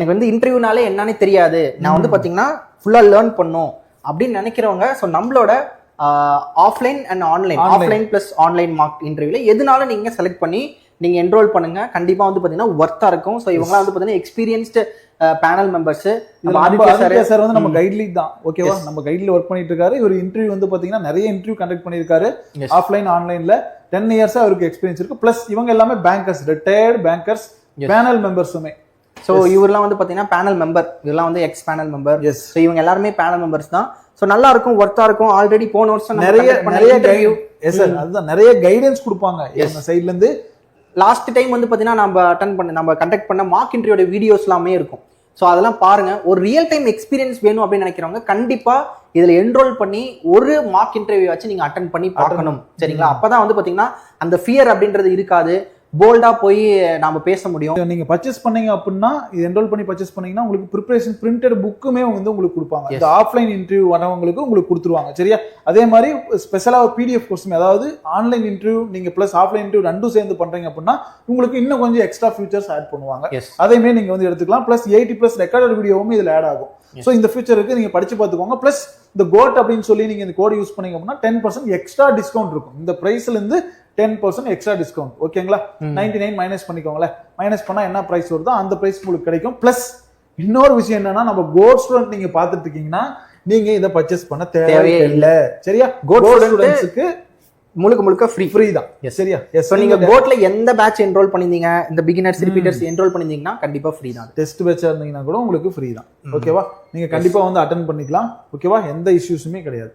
எனக்கு வந்து இன்டர்வியூனாலே என்னன்னு தெரியாது, நான் வந்து பாத்தீங்கன்னா ஃபுல்லா லேர்ன் பண்ணும் அப்படின்னு நினைக்கிறவங்க, ஸோ நம்மளோட offline and online, offline plus online mark இன்டர்வியூல எதுனாலும் நீங்க செலக்ட் பண்ணி நீங்க என்ரோல் பண்ணுங்க. கண்டிப்பா வந்து பாத்தீங்கன்னா ஒர்த்தா இருக்கும். ஸோ இவங்கலாம் வந்து பாத்தீங்கன்னா experienced panel members. Aditya sir வந்து நம்ம கைட் லீட் தான், ஓகேவா? நம்ம கைட்ல ஒர்க் பண்ணிட்டு இருக்காரு. இவர் இன்டர்வியூ வந்து பாத்தீங்கன்னா நிறைய இன்டர்வியூ கண்டக்ட் பண்ணிருக்காரு, ஆஃப்லைன் ஆன்லைன்ல. 10 இயர்ஸா அவருக்கு எக்ஸ்பீரியன்ஸ் இருக்கு. பிளஸ் இவங்க எல்லாமே பேங்கர்ஸ், ரிட்டையர்ட் பேங்கர்ஸ், பேனல் மெம்பர்ஸுமே. ஸோ இவரெல்லாம் வந்து பாத்தீங்கன்னா பேனல் மெம்பர், இதெல்லாம் வந்து எக்ஸ் பேனல் மெம்பர். ஸோ இவங்க எல்லாருமே பேனல் மெம்பர்ஸ் தான். ஸோ நல்லா இருக்கும், ஒர்த்தா இருக்கும். ஆல்ரெடி போன வருஷம் நிறைய அதுதான் நிறைய கைடன்ஸ் கொடுப்பாங்க எங்க சைட்ல இருந்து. லாஸ்ட் டைம் வந்து பாத்தீங்கன்னா நம்ம கண்டக்ட் பண்ண மார்க் இன்டர்வியூட வீடியோஸ் எல்லாமே இருக்கும். ஸோ அதெல்லாம் பாருங்க. ஒரு ரியல் டைம் எக்ஸ்பீரியன்ஸ் வேணும் அப்படின்னு நினைக்கிறவங்க கண்டிப்பா இதுல என்ரோல் பண்ணி ஒரு மார்க் இன்டர்வியூ வச்சு நீங்க அட்டன் பண்ணி பார்க்கணும், சரிங்களா? அப்பதான் வந்து பாத்தீங்கன்னா அந்த ஃபியர் அப்படின்றது இருக்காது, போல்டா போய் நாம பேச முடியும். நீங்க பர்ச்சேஸ் பண்ணீங்க அப்படின்னா, இது என்ரோல் பண்ணி பர்ச்சேஸ் பண்ணீங்கன்னா உங்களுக்கு ப்ரிப்பரேஷன் பிரிண்டட் புக்குமே வந்து உங்களுக்கு கொடுப்பாங்க. இந்த ஆஃப்லைன் இன்டர்வியூ வரவங்களுக்கு உங்களுக்கு கொடுத்துருவாங்க, சரியா? அதே மாதிரி ஸ்பெஷலா ஒரு பிடிஎஃப் கோர்ஸ், அதாவது ஆன்லைன் இன்டர்வியூ நீங்க பிளஸ் ஆஃப்லைன் இன்டர்வியூ ரெண்டும் சேர்ந்து பண்றீங்க அப்படின்னா உங்களுக்கு இன்னும் கொஞ்சம் எக்ஸ்ட்ரா ஃபீச்சர்ஸ் ஆட் பண்ணுவாங்க. அதேமே நீங்க வந்து எடுத்துக்கலாம். பிளஸ் 80+ ரெக்கார்டட் வீடியோவும் இதுல ஆட் ஆகும். சோ இந்த ஃபீச்சருக்கு நீங்க படிச்சு பார்த்துக்கோங்க. பிளஸ் இந்த கோட் அப்படின்னு சொல்லி நீங்க இந்த கோட் யூஸ் பண்ணீங்க அப்படின்னா 10% எக்ஸ்ட்ரா டிஸ்கவுண்ட் இருக்கும். இந்த பிரைஸ்ல இருந்து 10% எக்ஸ்ட்ரா டிஸ்கவுண்ட், ஓகேங்களா? 99 மைனஸ் பண்ணிக்கோங்களேன். மைனஸ் பண்ணா என்ன பிரைஸ் வருதோ அந்த பிரைஸ் உங்களுக்கு கிடைக்கும். பிளஸ் இன்னொரு விஷயம் என்னன்னா, நம்ம கோட் ஸ்டூடெண்ட் நீங்க பாத்துட்டு இருக்கீங்கன்னா நீங்க இதை பர்ச்சேஸ் பண்ண தேவையே இல்ல, சரியா? கோட் ஸ்டூடெண்ட்ஸ்க்கு முழுக்க ஃப்ரீ தான், சரியா? சோ நீங்க கோட்ல எந்த பேட்ச் என்ரோல் பண்ணிருந்தீங்க, இந்த பிகினர்ஸ் ரிப்பீட்டர்ஸ் என்ரோல் பண்ணிருந்தீங்கன்னா கண்டிப்பா ஃப்ரீ தான். டெஸ்ட் பேட்சா இருந்தீங்கன்னா கூட உங்களுக்கு ஃப்ரீ தான், ஓகேவா? நீங்க கண்டிப்பா வந்து அட்டெண்ட் பண்ணிக்கலாம், ஓகேவா? எந்த இஷ்யூஸுமே கிடையாது.